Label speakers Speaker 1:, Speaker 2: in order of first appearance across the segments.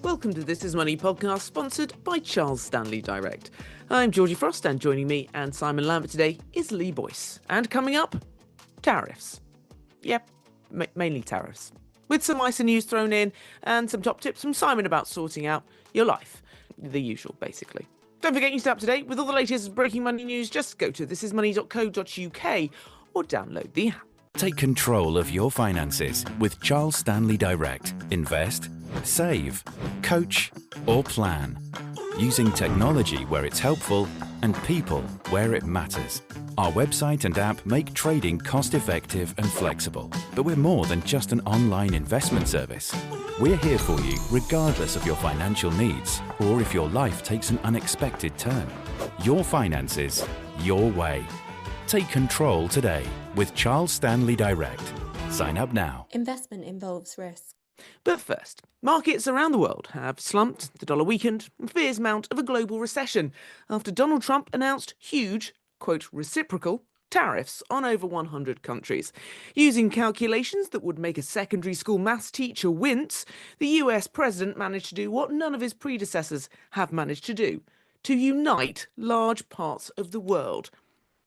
Speaker 1: Welcome to This Is Money podcast, sponsored by Charles Stanley Direct. I'm Georgie Frost, and joining me and Simon Lambert today is Lee Boyce. And coming up, tariffs. Yep, mainly tariffs. With some ISA news thrown in and some top tips from Simon about sorting out your life. The usual, basically. Don't forget you stay up to date with all the latest breaking money news. Just go to thisismoney.co.uk or download the app.
Speaker 2: Take control of your finances with Charles Stanley Direct. Invest, save, coach, or plan. Using technology where it's helpful and people where it matters. Our website and app make trading cost-effective and flexible. But we're more than just an online investment service. We're here for you regardless of your financial needs or if your life takes an unexpected turn. Your finances, your way. Take control today with Charles Stanley Direct. Sign up now.
Speaker 3: Investment involves risk.
Speaker 1: But first, markets around the world have slumped, the dollar weakened, and fears mount of a global recession after Donald Trump announced huge, quote, reciprocal tariffs on over 100 countries. Using calculations that would make a secondary school maths teacher wince, the US president managed to do what none of his predecessors have managed to do: to unite large parts of the world,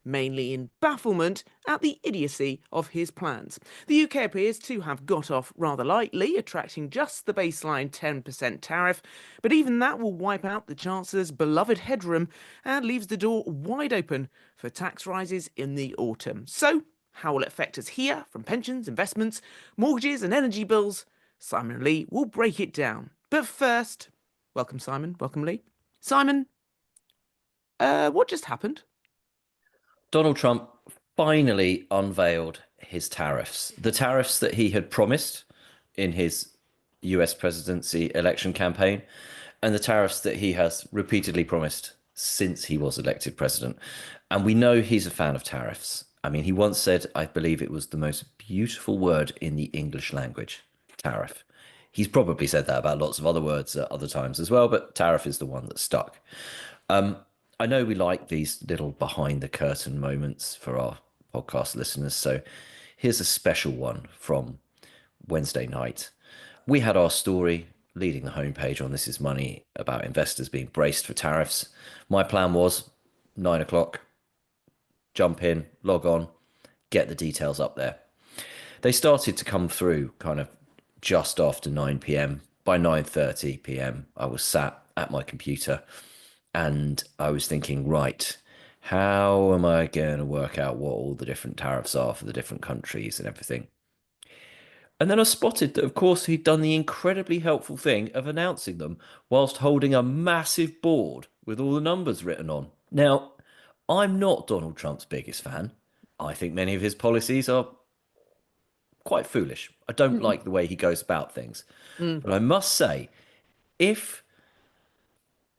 Speaker 1: mainly in bafflement at the idiocy of his plans. The UK appears to have got off rather lightly, attracting just the baseline 10% tariff, but even that will wipe out the Chancellor's beloved headroom and leaves the door wide open for tax rises in the autumn. So, how will it affect us here, from pensions, investments, mortgages and energy bills? Simon and Lee will break it down. But first, welcome Simon, welcome Lee. Simon, what just happened?
Speaker 4: Donald Trump finally unveiled his tariffs. The tariffs that he had promised in his US presidency election campaign, and the tariffs that he has repeatedly promised since he was elected president. And we know he's a fan of tariffs. I mean, he once said, I believe it was the most beautiful word in the English language, tariff. He's probably said that about lots of other words at other times as well, but tariff is the one that stuck. I know we like these little behind the curtain moments for our podcast listeners. So here's a special one from Wednesday night. We had our story leading the homepage on This Is Money about investors being braced for tariffs. My plan was 9 o'clock, jump in, log on, get the details up there. They started to come through kind of just after 9 p.m. By 9:30 p.m, I was sat at my computer and I was thinking, right, how am I going to work out what all the different tariffs are for the different countries and everything? And then I spotted that, of course, he'd done the incredibly helpful thing of announcing them whilst holding a massive board with all the numbers written on. Now, I'm not Donald Trump's biggest fan. I think many of his policies are quite foolish. I don't like the way he goes about things. But I must say, if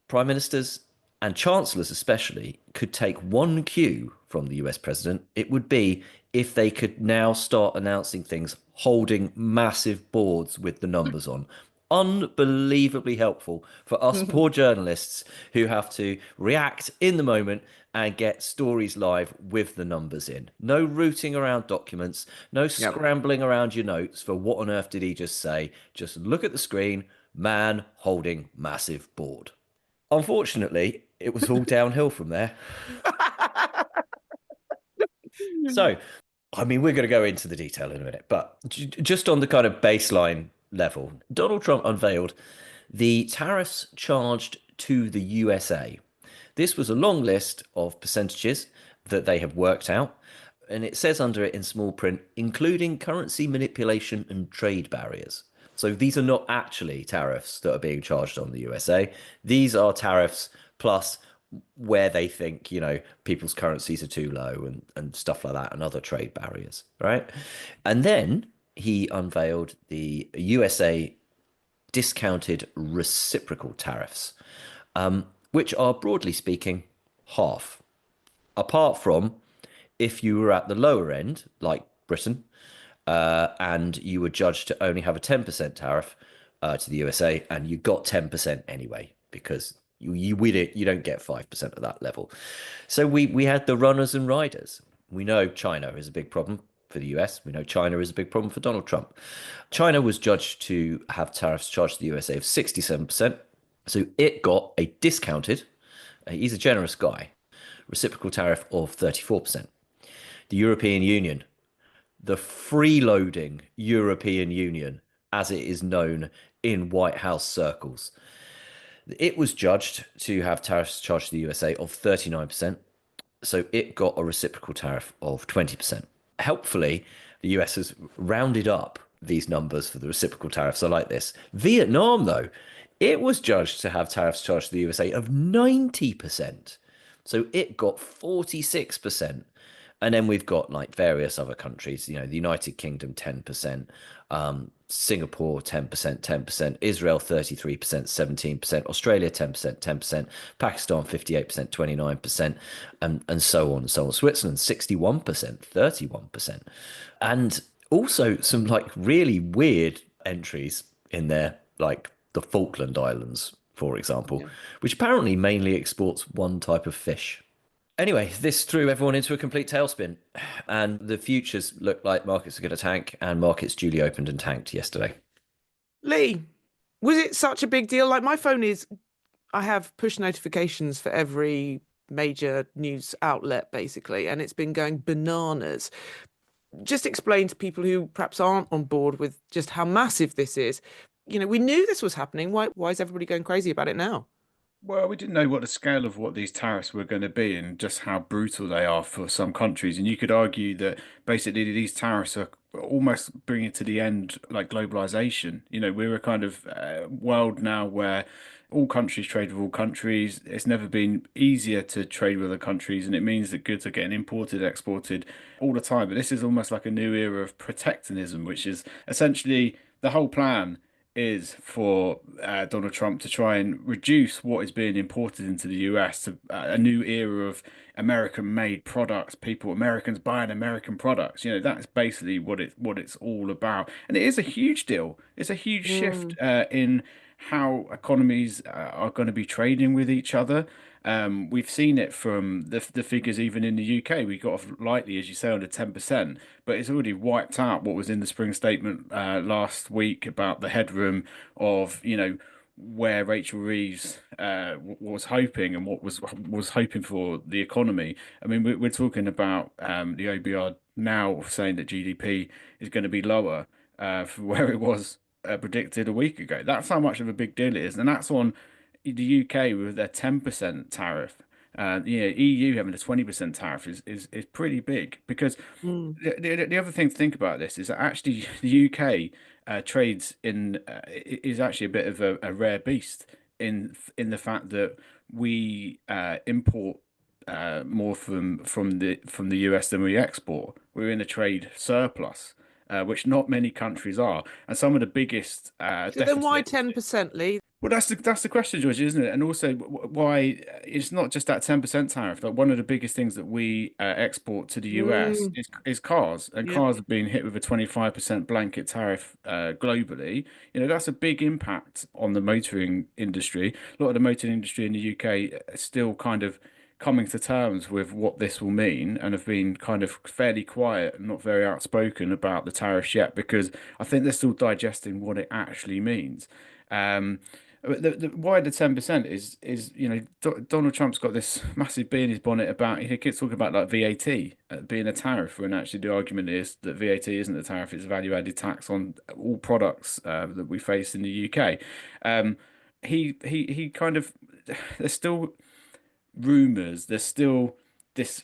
Speaker 4: prime ministers and chancellors especially could take one cue from the US president, it would be if they could now start announcing things holding massive boards with the numbers on. Unbelievably helpful for us poor journalists who have to react in the moment and get stories live with the numbers in. No rooting around documents, no scrambling around your notes for what on earth did he just say. Just look at the screen, man holding massive board. Unfortunately, it was all downhill from there. So, I mean, we're going to go into the detail in a minute, but just on the kind of baseline level, Donald Trump unveiled the tariffs charged to the USA. This was a long list of percentages that they have worked out, and it says under it in small print, including currency manipulation and trade barriers. So these are not actually tariffs that are being charged on the USA. These are tariffs plus where they think, you know, people's currencies are too low and stuff like that, and other trade barriers, right? And then he unveiled the USA discounted reciprocal tariffs, which are, broadly speaking, half. Apart from if you were at the lower end, like Britain, and you were judged to only have a 10% tariff to the USA, and you got 10% anyway, because you don't get 5% at that level. So we had the runners and riders. We know China is a big problem. for the US. We know China is a big problem for Donald Trump. China was judged to have tariffs charged to the USA of 67%. So it got a discounted, he's a generous guy, reciprocal tariff of 34%. The European Union, the freeloading European Union, as it is known in White House circles, it was judged to have tariffs charged to the USA of 39%. So it got a reciprocal tariff of 20%. Helpfully, the US has rounded up these numbers for the reciprocal tariffs. I like this. Vietnam, though, it was judged to have tariffs charged to the USA of 90%. So it got 46%. And then we've got like various other countries, the United Kingdom 10%, Singapore 10%, 10%, Israel 33%, 17%, Australia 10%, 10%, Pakistan 58%, 29%, and so on and so on. Switzerland 61%, 31%. And also some like really weird entries in there, like the Falkland Islands, for example,
Speaker 1: Yeah.
Speaker 4: which apparently mainly exports one type of fish. Anyway, this threw everyone into a complete tailspin, and the futures look like markets are going to tank, and markets duly opened and tanked yesterday.
Speaker 1: Lee, was it such a big deal? Like my phone is, I have push notifications for every major news outlet basically, and it's been going bananas. Just explain to people who perhaps aren't on board with just how massive this is. We knew this was happening. Why is everybody going crazy about it now?
Speaker 3: Well, we didn't know what the scale of what these tariffs were going to be and just how brutal they are for some countries. And you could argue that basically these tariffs are almost bringing to the end like globalization. We're a kind of world now where all countries trade with all countries. It's never been easier to trade with other countries, and it means that goods are getting imported, exported all the time. But this is almost like a new era of protectionism, which is essentially the whole plan is for Donald Trump to try and reduce what is being imported into the US to a new era of American-made products, Americans buying American products. That's basically what it's all about, and it is a huge deal. It's a huge shift in how economies are going to be trading with each other. We've seen it from the figures even in the UK. We got off lightly, as you say, under 10%, but it's already wiped out what was in the spring statement last week about the headroom of, where Rachel Reeves was hoping and what was hoping for the economy. I mean, we're talking about the OBR now saying that GDP is going to be lower from where it was predicted a week ago. That's how much of a big deal it is, and that's on the UK with their 10% tariff. EU having a 20% tariff is pretty big because
Speaker 1: Mm.
Speaker 3: the other thing to think about this is that actually the UK trades in is actually a bit of a rare beast in the fact that we import more from the US than we export. We're in a trade surplus, which not many countries are, and some of the biggest
Speaker 1: So then why
Speaker 3: deficits.
Speaker 1: 10%, Lee?
Speaker 3: Well, that's the question, George, isn't it? And also, why it's not just that 10% tariff. Like one of the biggest things that we export to the US
Speaker 1: Mm,
Speaker 3: is cars, and
Speaker 1: yeah.
Speaker 3: cars have been hit with a 25% blanket tariff globally. That's a big impact on the motoring industry. A lot of the motoring industry in the UK is still kind of coming to terms with what this will mean and have been kind of fairly quiet and not very outspoken about the tariffs yet because I think they're still digesting what it actually means. Um, why the 10% is Donald Trump's got this massive bee in his bonnet about he keeps talking about like VAT being a tariff when actually the argument is that VAT isn't a tariff, it's a value added tax on all products that we face in the UK. He kind of there's still rumors, there's still this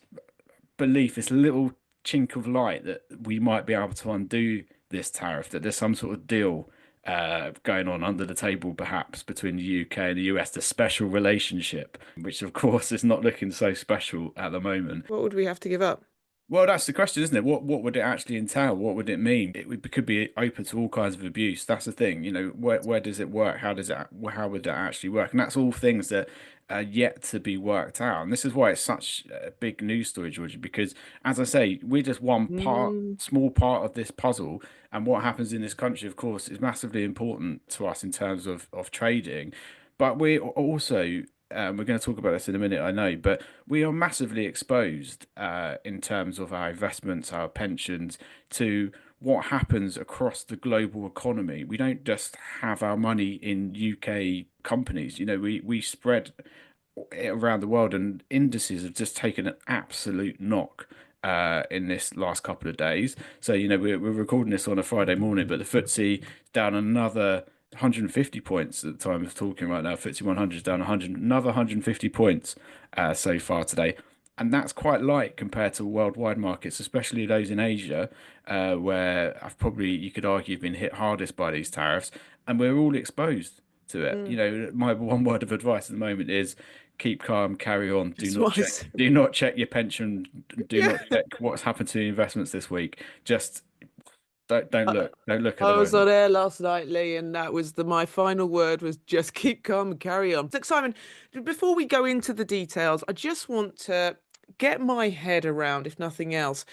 Speaker 3: belief, this little chink of light that we might be able to undo this tariff, that there's some sort of deal going on under the table, perhaps between the UK and the US, the special relationship, which of course is not looking so special at the moment.
Speaker 1: What would we have to give up?
Speaker 3: Well, that's the question, isn't it? What would it actually entail? What would it mean? Could be open to all kinds of abuse. That's the thing, where does it work? How would that actually work? And that's all things that are yet to be worked out. And this is why it's such a big news story, Georgia, because as I say, we're just one part,
Speaker 1: Mm,
Speaker 3: small part of this puzzle. And what happens in this country, of course, is massively important to us in terms of trading. But we're also we're going to talk about this in a minute, I know, but we are massively exposed in terms of our investments, our pensions, to what happens across the global economy. We don't just have our money in UK companies. We spread it around the world, and indices have just taken an absolute knock in this last couple of days. So, we're recording this on a Friday morning, but the FTSE down another 150 points at the time of talking right now. FTSE 100 is down 100, another 150 points so far today. And that's quite light compared to worldwide markets, especially those in Asia, where I've probably, you could argue, been hit hardest by these tariffs. And we're all exposed to it.
Speaker 1: Mm.
Speaker 3: My one word of advice at the moment is keep calm, carry on. Do
Speaker 1: That's
Speaker 3: not
Speaker 1: what I
Speaker 3: check,
Speaker 1: said.
Speaker 3: do not check your pension. Do
Speaker 1: Yeah.
Speaker 3: not check what's happened to the investments this week. Just don't
Speaker 1: I,
Speaker 3: look. Don't look at
Speaker 1: I
Speaker 3: the
Speaker 1: was on
Speaker 3: moment.
Speaker 1: air last night, Lee, and that was my final word was just keep calm and carry on. Look, Simon, before we go into the details, I just want to get my head around, if nothing else.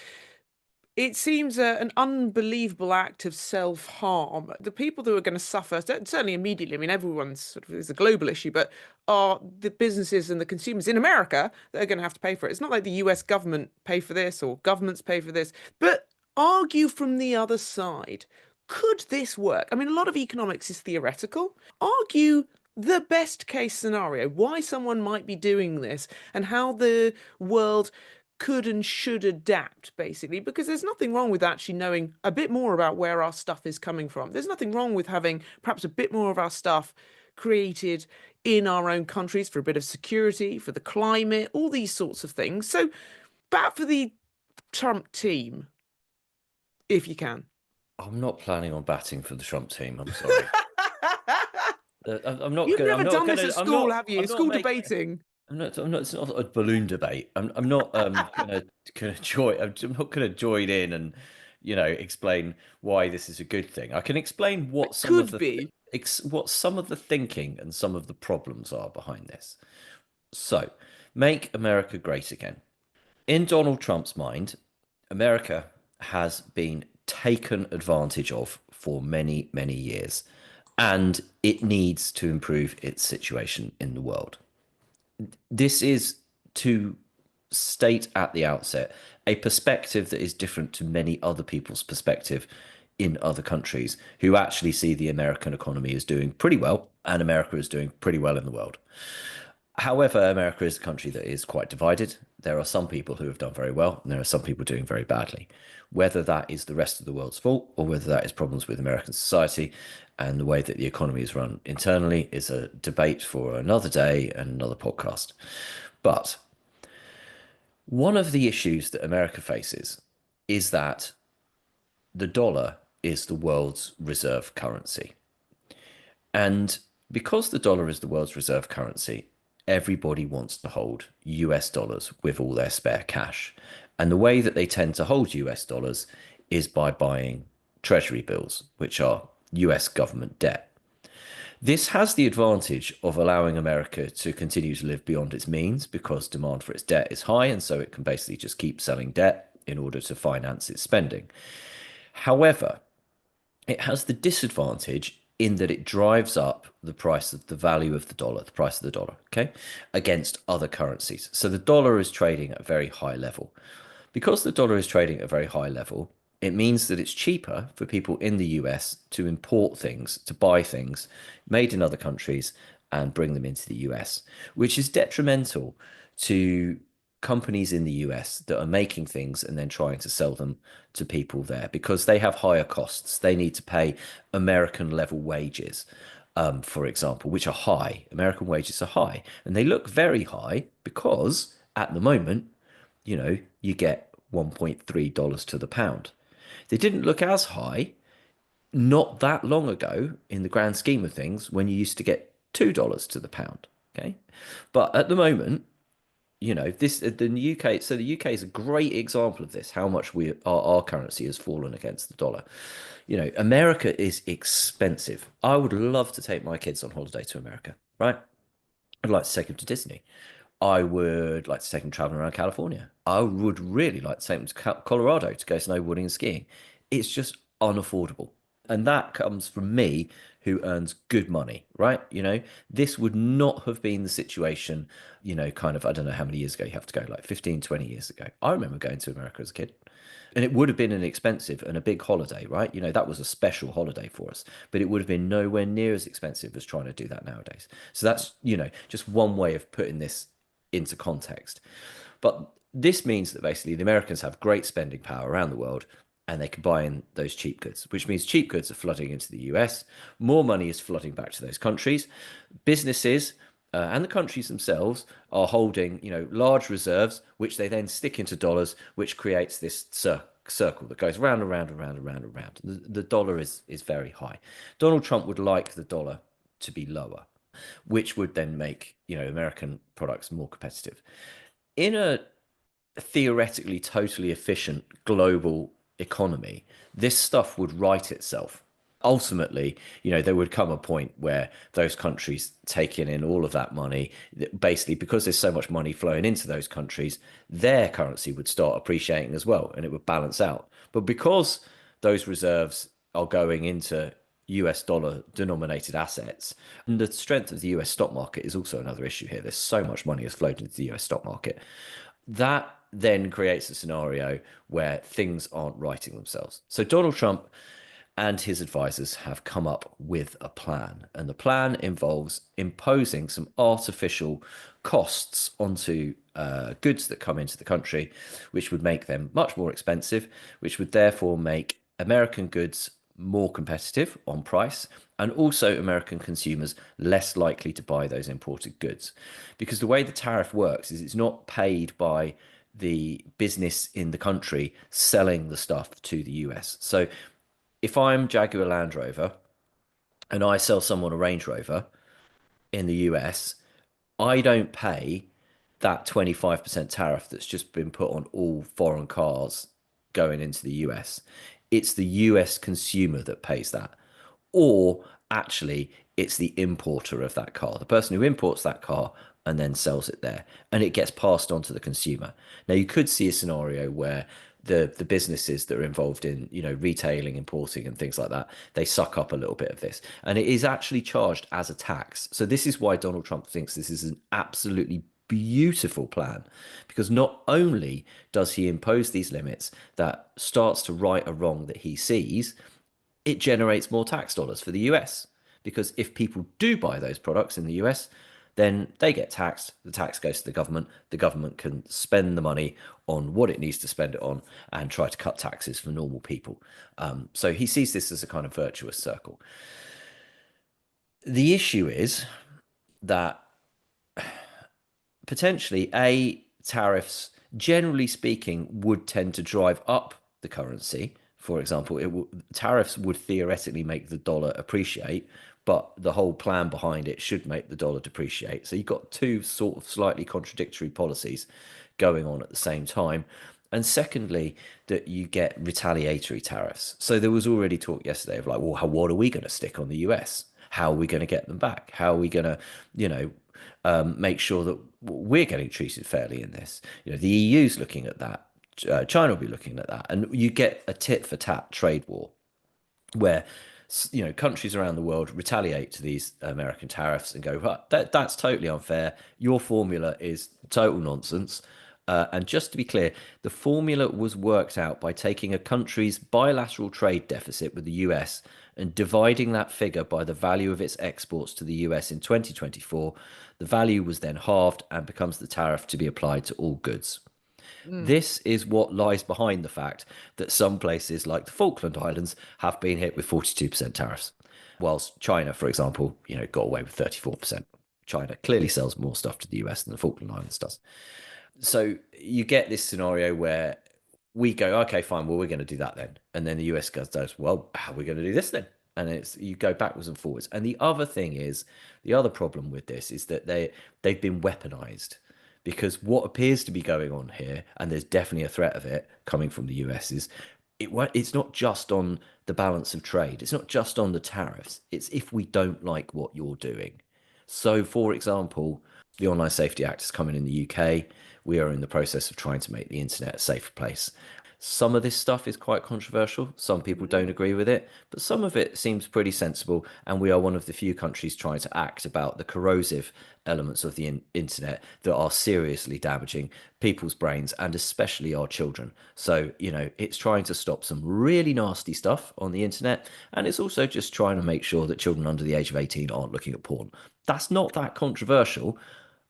Speaker 1: It seems an unbelievable act of self-harm. The people who are going to suffer, certainly immediately, I mean, everyone's sort of, it's a global issue, but are the businesses and the consumers in America that are going to have to pay for it. It's not like the US government pay for this or governments pay for this, but argue from the other side. Could this work? I mean, a lot of economics is theoretical. Argue the best case scenario, why someone might be doing this, and how the world could and should adapt, basically, because there's nothing wrong with actually knowing a bit more about where our stuff is coming from. There's nothing wrong with having perhaps a bit more of our stuff created in our own countries for a bit of security, for the climate, all these sorts of things. So, bat for the Trump team, if you can.
Speaker 4: I'm not planning on batting for the Trump team. I'm sorry. I'm not
Speaker 1: You've
Speaker 4: going. I'm
Speaker 1: never
Speaker 4: not
Speaker 1: done
Speaker 4: going
Speaker 1: this at
Speaker 4: to. I'm
Speaker 1: school,
Speaker 4: not.
Speaker 1: have you?
Speaker 4: I'm not
Speaker 1: School
Speaker 4: making.
Speaker 1: debating.
Speaker 4: I'm not. I'm not. It's not a balloon debate. I'm not. Gonna join. I'm not gonna join in and, explain why this is a good thing. I can explain what some of
Speaker 1: Could
Speaker 4: the
Speaker 1: be.
Speaker 4: what some of the thinking and some of the problems are behind this. So, make America great again. In Donald Trump's mind, America has been taken advantage of for many, many years, and it needs to improve its situation in the world. This is, to state at the outset, a perspective that is different to many other people's perspective in other countries who actually see the American economy as doing pretty well and America is doing pretty well in the world. However, America is a country that is quite divided. There are some people who have done very well, and there are some people doing very badly. Whether that is the rest of the world's fault or whether that is problems with American society and the way that the economy is run internally is a debate for another day and another podcast. But one of the issues that America faces is that the dollar is the world's reserve currency. And because the dollar is the world's reserve currency, everybody wants to hold US dollars with all their spare cash. And the way that they tend to hold US dollars is by buying treasury bills, which are US government debt. This has the advantage of allowing America to continue to live beyond its means because demand for its debt is high, and so it can basically just keep selling debt in order to finance its spending. However, it has the disadvantage in that it drives up the price of the value of the dollar, the price of the dollar, okay, against other currencies. So the dollar is trading at a very high level. Because the dollar is trading at a very high level, it means that it's cheaper for people in the US to import things, to buy things made in other countries and bring them into the US, which is detrimental to companies in the US that are making things and then trying to sell them to people there because they have higher costs. They need to pay American level wages, for example, which are high. American wages are high and they look very high because at the moment, you get $1.3 to the pound. They didn't look as high not that long ago in the grand scheme of things when you used to get $2 to the pound. Okay. But at the moment, the UK, so the UK is a great example of this, how much our currency has fallen against the dollar. America is expensive. I would love to take my kids on holiday to America, right? I'd like to take them to Disney. I would like to take them traveling around California. I would really like to take them to Colorado to go snowboarding and skiing. It's just unaffordable. And that comes from me, who earns good money, right? This would not have been the situation, kind of, I don't know how many years ago you have to go, like 15, 20 years ago. I remember going to America as a kid. And it would have been an expensive and a big holiday, right? That was a special holiday for us, but it would have been nowhere near as expensive as trying to do that nowadays. So that's, just one way of putting this into context. But this means that basically the Americans have great spending power around the world, and they can buy in those cheap goods, which means cheap goods are flooding into the US. More money is flooding back to those countries. Businesses and the countries themselves are holding, large reserves, which they then stick into dollars, which creates this circle that goes round and round and round and round and round. The dollar is very high. Donald Trump would like the dollar to be lower, which would then make, American products more competitive. In a theoretically totally efficient global economy, this stuff would right itself. Ultimately, there would come a point where those countries taking in all of that money, basically because there's so much money flowing into those countries, their currency would start appreciating as well, and it would balance out. But because those reserves are going into US dollar denominated assets, and the strength of the US stock market is also another issue here. There's so much money has flowed into the US stock market. That then creates a scenario where things aren't righting themselves. So Donald Trump and his advisors have come up with a plan. And the plan involves imposing some artificial costs onto goods that come into the country, which would make them much more expensive, which would therefore make American goods more competitive on price, and also American consumers less likely to buy those imported goods. Because the way the tariff works is it's not paid by the business in the country selling the stuff to the US. So if I'm Jaguar Land Rover and I sell someone a Range Rover in the US, I don't pay that 25% tariff that's just been put on all foreign cars going into the US. It's the US consumer that pays that. Or actually, it's the importer of that car, the person who imports that car and then sells it there, and it gets passed on to the consumer. Now, you could see a scenario where the businesses that are involved in retailing, importing, and things like that, they suck up a little bit of this, and it is actually charged as a tax. So this is why Donald Trump thinks this is an absolutely beautiful plan, because not only does he impose these limits that starts to right a wrong that he sees, it generates more tax dollars for the US. Because if people do buy those products in the US, then they get taxed. The tax goes to the government. The government can spend the money on what it needs to spend it on and try to cut taxes for normal people. So he sees this as a kind of virtuous circle. The issue is that potentially, tariffs, generally speaking, would tend to drive up the currency. For example, tariffs would theoretically make the dollar appreciate, but the whole plan behind it should make the dollar depreciate. So you've got two sort of slightly contradictory policies going on at the same time. And secondly, that you get retaliatory tariffs. So there was already talk yesterday of like, well, what are we going to stick on the US? How are we going to get them back? How are we going to, make sure that we're getting treated fairly in this? The EU's looking at that. China will be looking at that, and you get a tit for tat trade war where countries around the world retaliate to these American tariffs and go, well, that's totally unfair. Your formula is total nonsense. And just to be clear, the formula was worked out by taking a country's bilateral trade deficit with the US and dividing that figure by the value of its exports to the US in 2024. The value was then halved and becomes the tariff to be applied to all goods. This is what lies behind the fact that some places like the Falkland Islands have been hit with 42% tariffs, whilst China, for example, got away with 34%. China clearly sells more stuff to the US than the Falkland Islands does. So you get this scenario where we go, okay, fine, well, we're going to do that then. And then the US goes, well, how are we going to do this then? And you go backwards and forwards. And the other thing is, the other problem with this is that they've been weaponized. Because what appears to be going on here, and there's definitely a threat of it coming from the US, is it's not just on the balance of trade. It's not just on the tariffs. It's if we don't like what you're doing. So, for example, the Online Safety Act is coming in the UK. We are in the process of trying to make the internet a safer place. Some of this stuff is quite controversial. Some people don't agree with it, but some of it seems pretty sensible. And we are one of the few countries trying to act about the corrosive elements of the internet that are seriously damaging people's brains and especially our children. So, it's trying to stop some really nasty stuff on the internet. And it's also just trying to make sure that children under the age of 18 aren't looking at porn. That's not that controversial,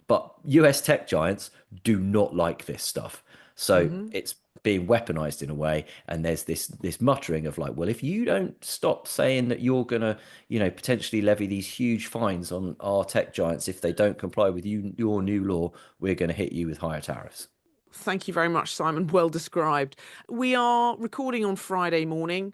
Speaker 4: but US tech giants do not like this stuff. So
Speaker 1: Hmm.
Speaker 4: it's being weaponized in a way. And there's this muttering of like, well, if you don't stop saying that you're gonna, potentially levy these huge fines on our tech giants if they don't comply with your new law, we're gonna hit you with higher tariffs.
Speaker 1: Thank you very much, Simon. Well described. We are recording on Friday morning.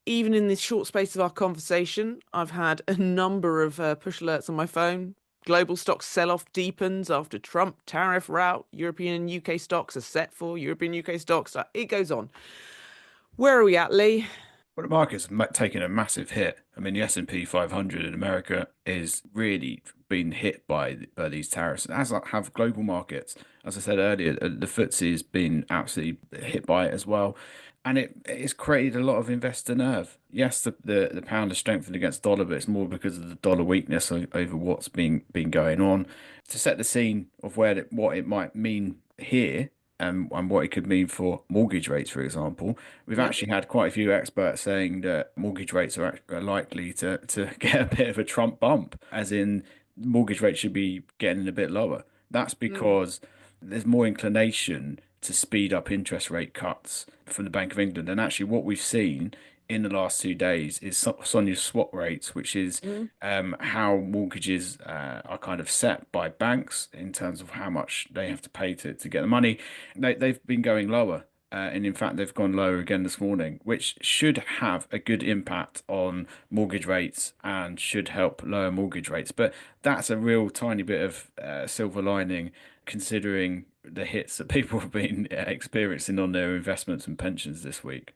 Speaker 1: Even in this short space of our conversation, I've had a number of push alerts on my phone. Global stocks sell off deepens after Trump tariff rout. European and UK stocks are set for European UK stocks. It goes on. Where are we at, Lee?
Speaker 3: Well, the market's taken a massive hit. I mean, the S&P 500 in America is really been hit by these tariffs, as have global markets. As I said earlier, the FTSE has been absolutely hit by it as well, and it's created a lot of investor nerve. Yes, the pound has strengthened against dollar, but it's more because of the dollar weakness over what's been going on. To set the scene of what it might mean here, and what it could mean for mortgage rates, for example. We've
Speaker 1: Yep.
Speaker 3: actually had quite a few experts saying that mortgage rates are likely to get a bit of a Trump bump, as in mortgage rates should be getting a bit lower. That's
Speaker 1: Mm.
Speaker 3: because there's more inclination to speed up interest rate cuts from the Bank of England. And actually, what we've seen in the last 2 days is SONIA swap rates, which is
Speaker 1: Mm.
Speaker 3: how mortgages are kind of set by banks in terms of how much they have to pay to get the money. They've been going lower. And in fact, they've gone lower again this morning, which should have a good impact on mortgage rates and should help lower mortgage rates. But that's a real tiny bit of silver lining, considering the hits that people have been experiencing on their investments and pensions this week.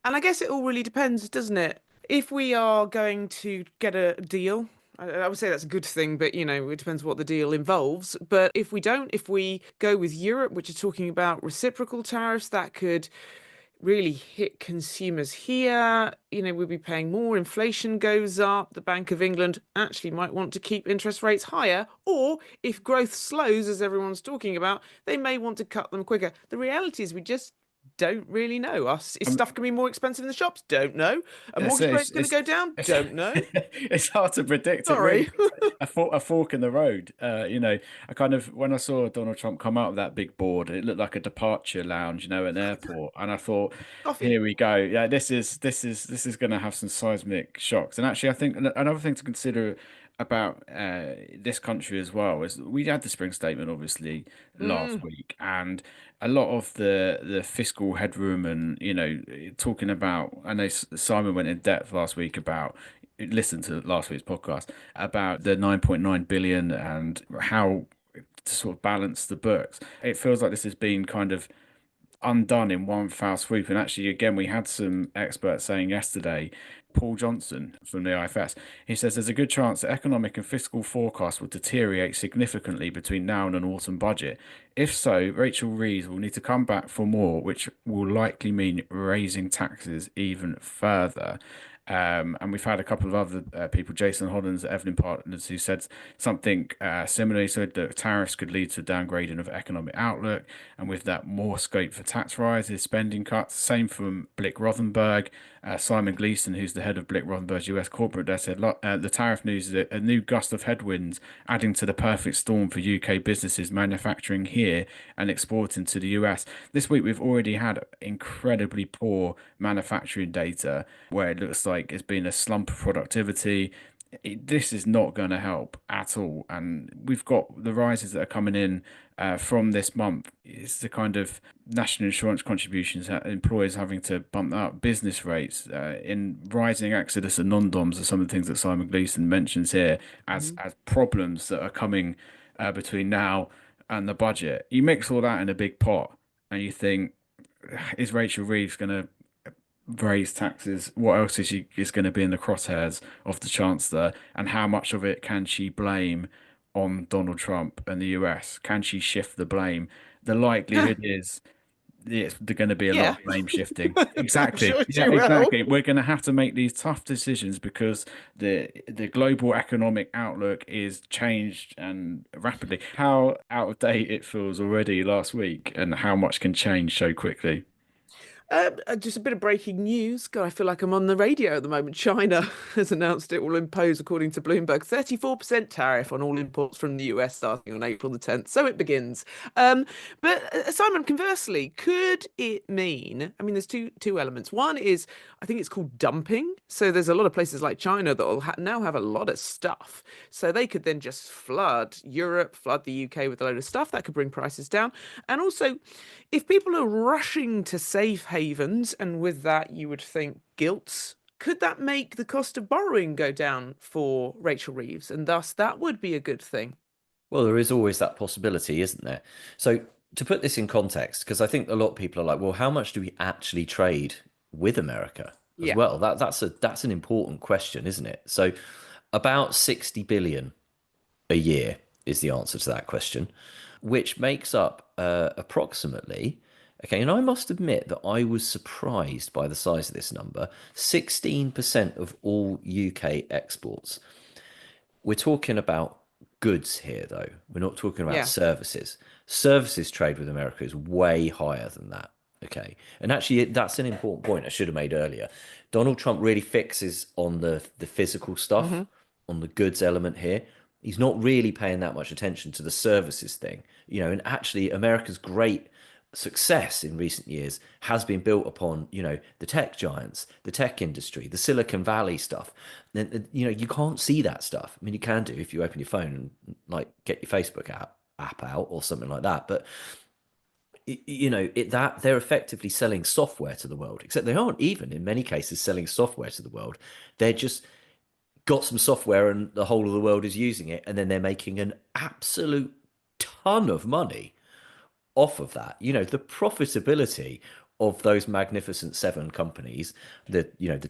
Speaker 1: And I guess it all really depends, doesn't it? If we are going to get a deal, I would say that's a good thing, but it depends what the deal involves. But if we don't, if we go with Europe, which is talking about reciprocal tariffs, that could really hit consumers here. We'll be paying more, inflation goes up. The Bank of England actually might want to keep interest rates higher, or if growth slows, as everyone's talking about, they may want to cut them quicker. The reality is we just don't really know. Us, is
Speaker 3: Um,
Speaker 1: stuff going to be more expensive in the shops? Don't know. A
Speaker 3: It's
Speaker 1: mortgage
Speaker 3: it's
Speaker 1: rate's going to
Speaker 3: it's
Speaker 1: go down?
Speaker 3: it's,
Speaker 1: Don't know.
Speaker 3: it's hard to predict. It really
Speaker 1: Sorry.
Speaker 3: is a fork in the road. I kind of when I saw Donald Trump come out of that big board, it looked like a departure lounge, an airport, and I thought,
Speaker 1: Coffee.
Speaker 3: here we go. Yeah, this is going to have some seismic shocks. And actually, I think another thing to consider about this country as well is we had the spring statement obviously last
Speaker 1: Mm,
Speaker 3: week, and a lot of the fiscal headroom and talking about. I know Simon went in depth last week about listen to last week's podcast about the 9.9 billion and how to sort of balance the books. It feels like this has been kind of undone in one foul swoop. And actually, again, we had some experts saying yesterday, Paul Johnson from the IFS, he says there's a good chance that economic and fiscal forecasts will deteriorate significantly between now and an autumn budget. If so, Rachel Reeves will need to come back for more, which will likely mean raising taxes even further. And we've had a couple of other people, Jason Hollins at Evelyn Partners, who said something similarly. Said that tariffs could lead to downgrading of economic outlook, and with that, more scope for tax rises, spending cuts. Same from Blick Rothenberg. Simon Gleason, who's the head of Blick Rothenberg's US corporate desk, said the tariff news is a new gust of headwinds, adding to the perfect storm for UK businesses manufacturing here and exporting to the US. This week, we've already had incredibly poor manufacturing data, where it looks like it's been a slump of productivity. This is not going to help at all. And we've got the rises that are coming in from this month. It's the kind of national insurance contributions that employers having to bump up business rates, in rising exodus and non-doms are some of the things that Simon Gleason mentions here
Speaker 1: mhm.
Speaker 3: as problems that are coming between now and the budget. You mix all that in a big pot and you think, is Rachel Reeves going to raise taxes? What else is going to be in the crosshairs of the Chancellor? And how much of it can she blame on Donald Trump and the US? Can she shift the blame? The likelihood is There's going to be a lot
Speaker 1: Yeah,
Speaker 3: of blame shifting.
Speaker 1: I'm
Speaker 3: Exactly.
Speaker 1: sure
Speaker 3: Yeah,
Speaker 1: she will.
Speaker 3: exactly. We're going to have to make these tough decisions because the global economic outlook is changed and rapidly. How out of date it feels already last week, and how much can change so quickly.
Speaker 1: Just a bit of breaking news. God, I feel like I'm on the radio at the moment. China has announced it will impose, according to Bloomberg, 34% tariff on all imports from the US starting on April the 10th. So it begins. But Simon, conversely, could it mean? I mean, there's two elements. One is I think it's called dumping. So there's a lot of places like China that will now have a lot of stuff. So they could then just flood Europe, flood the UK with a load of stuff that could bring prices down. And also, if people are rushing to safe havens, and with that you would think gilts, could that make the cost of borrowing go down for Rachel Reeves? And thus that would be a good thing.
Speaker 4: Well, there is always that possibility, isn't there? So to put this in context, because I think a lot of people are like, well, how much do we actually trade with America as
Speaker 1: Yeah.
Speaker 4: well? That's an important question, isn't it? So about 60 billion a year is the answer to that question, which makes up approximately, okay, and I must admit that I was surprised by the size of this number, 16% of all UK exports. We're talking about goods here, though. We're not talking about
Speaker 1: Yeah.
Speaker 4: services. Services trade with America is way higher than that. Okay. And actually, that's an important point I should have made earlier. Donald Trump really fixes on the physical stuff,
Speaker 1: Hmm.
Speaker 4: on the goods element here. He's not really paying that much attention to the services thing, and actually, America's great success in recent years has been built upon, the tech giants, the tech industry, the Silicon Valley stuff. And, you can't see that stuff. I mean, you can do if you open your phone and like get your Facebook app out or something like that. But that they're effectively selling software to the world, except they aren't even in many cases selling software to the world. They're just got some software and the whole of the world is using it, and then they're making an absolute ton of money off of that. The profitability of those magnificent seven companies, the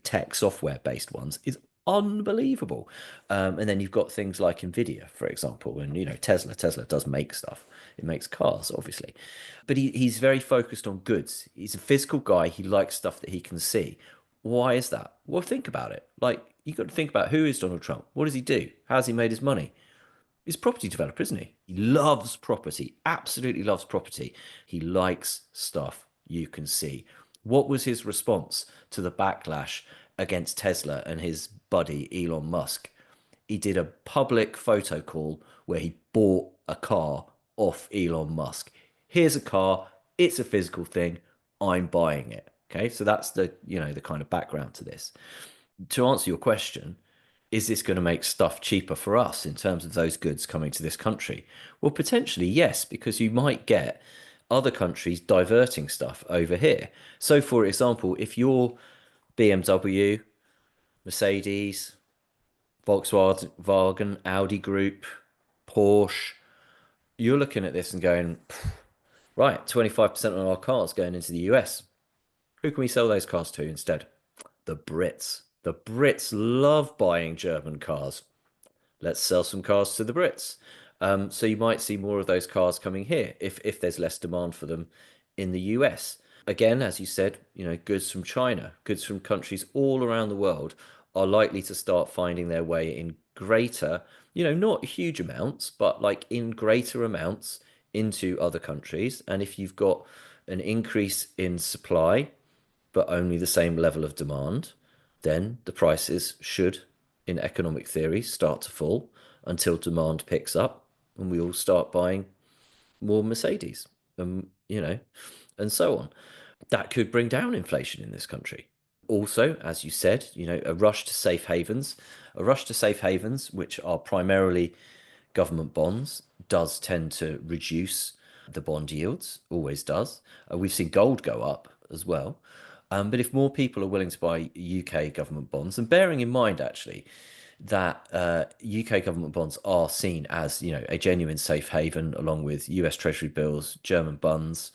Speaker 4: tech software based ones, is unbelievable. And then you've got things like Nvidia, for example, and Tesla. Tesla does make stuff. It makes cars, obviously, but he's very focused on goods. He's a physical guy. He likes stuff that he can see. Why is that? Well, think about it. Like, you got to think about, who is Donald Trump? What does he do? How's he made his money? He's a property developer, isn't he? He loves property, absolutely loves property. He likes stuff you can see. What was his response to the backlash against Tesla and his buddy Elon Musk? He did a public photo call where he bought a car off Elon Musk. Here's a car, it's a physical thing, I'm buying it. Okay, so that's the kind of background to this. To answer your question, is this going to make stuff cheaper for us in terms of those goods coming to this country? Well, potentially, yes, because you might get other countries diverting stuff over here. So, for example, if you're BMW, Mercedes, Volkswagen, Audi Group, Porsche, you're looking at this and going, right, 25% on our cars going into the US. Who can we sell those cars to instead? The Brits. The Brits love buying German cars. Let's sell some cars to the Brits. So you might see more of those cars coming here if there's less demand for them in the US. Again, as you said, goods from China, goods from countries all around the world are likely to start finding their way in greater, not huge amounts, but like in greater amounts into other countries. And if you've got an increase in supply, but only the same level of demand, then the prices should, in economic theory, start to fall until demand picks up and we all start buying more Mercedes, and so on. That could bring down inflation in this country. Also, as you said, a rush to safe havens, which are primarily government bonds, does tend to reduce the bond yields, always does. We've seen gold go up as well. But if more people are willing to buy UK government bonds, and bearing in mind actually that UK government bonds are seen as a genuine safe haven, along with US Treasury bills, German bonds,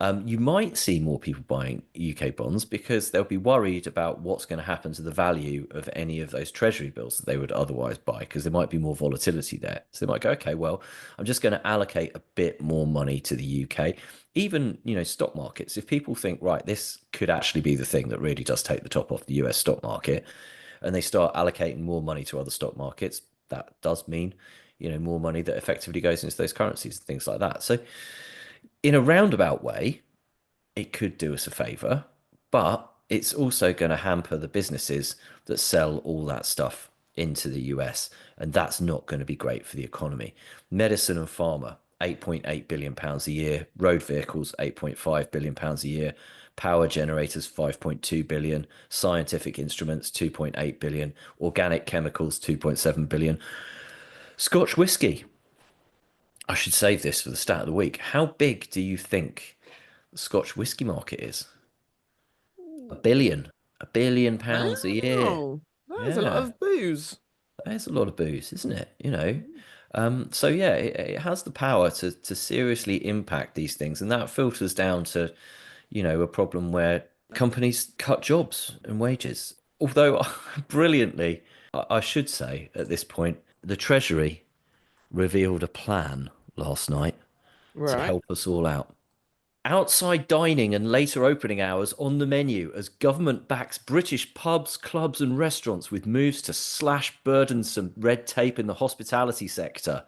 Speaker 4: You might see more people buying UK bonds because they'll be worried about what's going to happen to the value of any of those treasury bills that they would otherwise buy, because there might be more volatility there. So they might go, okay, well, I'm just going to allocate a bit more money to the UK. Even, stock markets. If people think, right, this could actually be the thing that really does take the top off the US stock market, and they start allocating more money to other stock markets, that does mean, more money that effectively goes into those currencies and things like that. So in a roundabout way, it could do us a favor, but it's also going to hamper the businesses that sell all that stuff into the US. And that's not going to be great for the economy. Medicine and pharma, £8.8 billion a year. Road vehicles, £8.5 billion a year. Power generators, 5.2 billion. Scientific instruments, 2.8 billion. Organic chemicals, 2.7 billion. Scotch whiskey. I should save this for the stat of the week. How big do you think the Scotch whiskey market is? A billion. £1 billion a year.
Speaker 1: Wow, that is a lot
Speaker 4: Yeah,
Speaker 1: of booze.
Speaker 4: that is a lot of booze, isn't it? So yeah, it has the power to seriously impact these things, and that filters down to, a problem where companies cut jobs and wages. Although, brilliantly, I should say at this point, the Treasury revealed a plan last night to
Speaker 1: Right.
Speaker 4: help us all out. Outside dining and later opening hours on the menu as government backs British pubs, clubs, and restaurants with moves to slash burdensome red tape in the hospitality sector.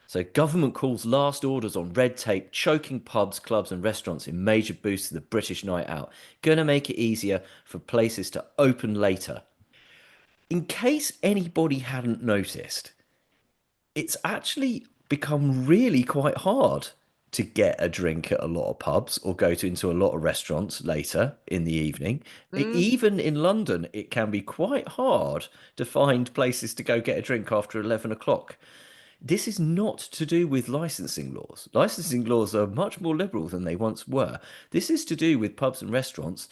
Speaker 4: So, government calls last orders on red tape, choking pubs, clubs, and restaurants in major boosts to the British night out. Gonna make it easier for places to open later. In case anybody hadn't noticed, it's actually become really quite hard to get a drink at a lot of pubs or go into a lot of restaurants later in the evening.
Speaker 1: Mm.
Speaker 4: Even in London, it can be quite hard to find places to go get a drink after 11 o'clock. This is not to do with licensing laws. Licensing laws are much more liberal than they once were. This is to do with pubs and restaurants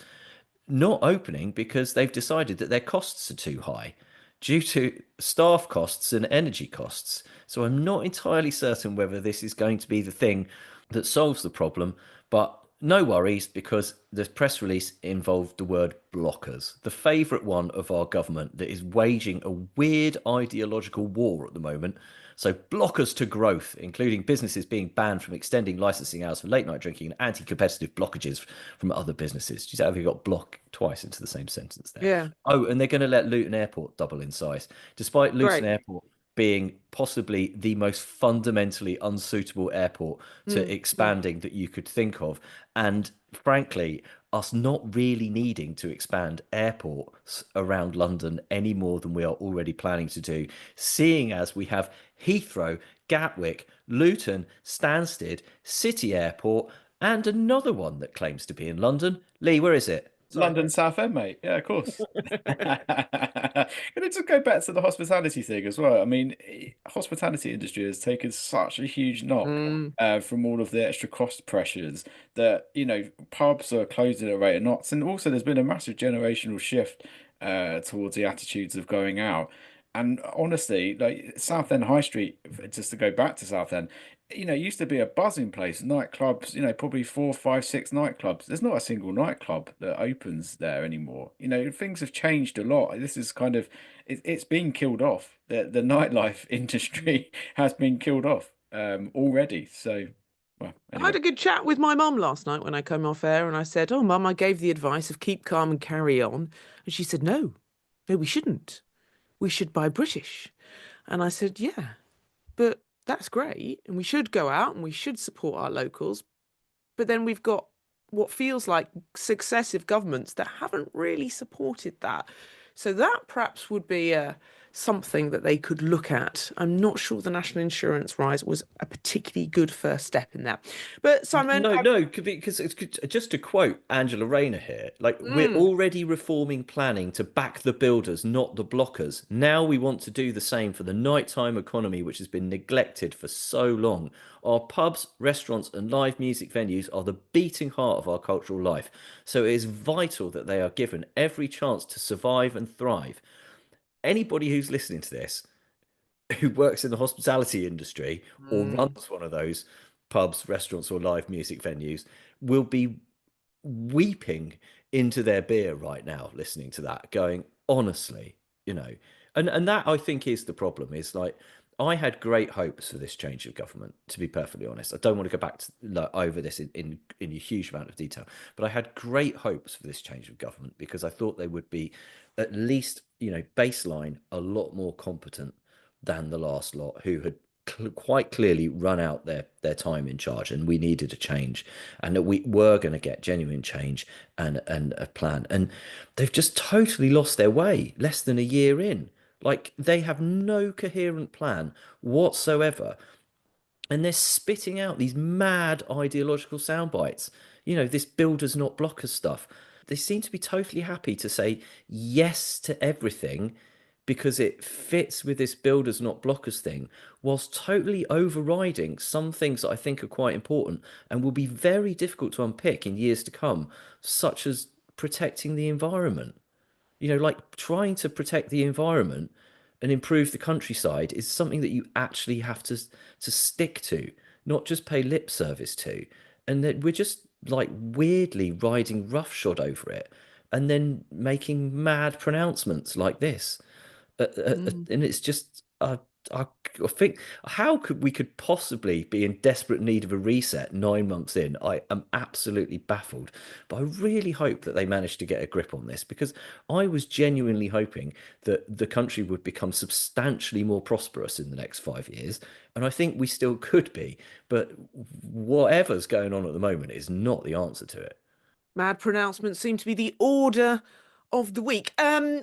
Speaker 4: not opening because they've decided that their costs are too high due to staff costs and energy costs. So I'm not entirely certain whether this is going to be the thing that solves the problem, but no worries because the press release involved the word blockers, the favourite one of our government that is waging a weird ideological war at the moment. So, blockers to growth, including businesses being banned from extending licensing hours for late night drinking and anti competitive blockages from other businesses. Do you see how we got block twice into the same sentence there?
Speaker 1: Yeah.
Speaker 4: Oh, and they're going to let Luton Airport double in size, despite Luton
Speaker 1: Great.
Speaker 4: Airport being possibly the most fundamentally unsuitable airport to
Speaker 1: Mm.
Speaker 4: expanding that you could think of. And frankly, us not really needing to expand airports around London any more than we are already planning to do, seeing as we have Heathrow, Gatwick, Luton, Stansted, City Airport, and another one that claims to be in London. Lee, where is it? Sorry.
Speaker 3: London Southend, mate. Yeah, of course. Can I just go back to the hospitality thing as well? I mean, hospitality industry has taken such a huge knock
Speaker 1: Mm.
Speaker 3: from all of the extra cost pressures that, pubs are closing at a rate of knots. And also there's been a massive generational shift towards the attitudes of going out. And honestly, like Southend High Street, just to go back to Southend, it used to be a buzzing place, nightclubs, probably four, five, six nightclubs. There's not a single nightclub that opens there anymore. Things have changed a lot. This is kind of, it's been killed off. The nightlife industry has been killed off already. So, well,
Speaker 1: I had
Speaker 3: anyway.
Speaker 1: a good chat with my mum last night when I came off air, and I said, "Oh, mum, I gave the advice of keep calm and carry on." And she said, "No, no, we shouldn't. We should buy British." And I said, "Yeah, but that's great, and we should go out and we should support our locals. But then we've got what feels like successive governments that haven't really supported that. So that perhaps would be something that they could look at. I'm not sure the national insurance rise was a particularly good first step in that. But Simon,
Speaker 4: No, no, because it's just to quote Angela Rayner here, like we're
Speaker 1: mm,
Speaker 4: already reforming planning to back the builders, not the blockers. Now we want to do the same for the nighttime economy, which has been neglected for so long. Our pubs, restaurants, and live music venues are the beating heart of our cultural life. So it is vital that they are given every chance to survive and thrive. Anybody who's listening to this who works in the hospitality industry or
Speaker 1: mm,
Speaker 4: runs one of those, pubs, restaurants, or live music venues will be weeping into their beer right now, listening to that, going, honestly, you know, and that I think is the problem. Is like I had great hopes for this change of government. To be perfectly honest, I don't want to go back to like, over this in a huge amount of detail, but I had great hopes for this change of government because I thought they would be at least, you know, baseline a lot more competent than the last lot, who had quite clearly run out their time in charge, and we needed a change, and that we were going to get genuine change and a plan. And they've just totally lost their way less than a year in. Like they have no coherent plan whatsoever, and they're spitting out these mad ideological sound bites. You know, this builders not blockers stuff. They seem to be totally happy to say yes to everything because it fits with this builders not blockers thing, whilst totally overriding some things that I think are quite important and will be very difficult to unpick in years to come, such as protecting the environment. You know, like trying to protect the environment and improve the countryside is something that you actually have to stick to, not just pay lip service to. And that we're just like weirdly riding roughshod over it and then making mad pronouncements like this.
Speaker 1: Mm.
Speaker 4: And it's just I think how could we could possibly be in desperate need of a reset 9 months in? I am absolutely baffled, but I really hope that they manage to get a grip on this because I was genuinely hoping that the country would become substantially more prosperous in the next 5 years, and I think we still could be. But whatever's going on at the moment is not the answer to it.
Speaker 1: Mad pronouncements seem to be the order of the week,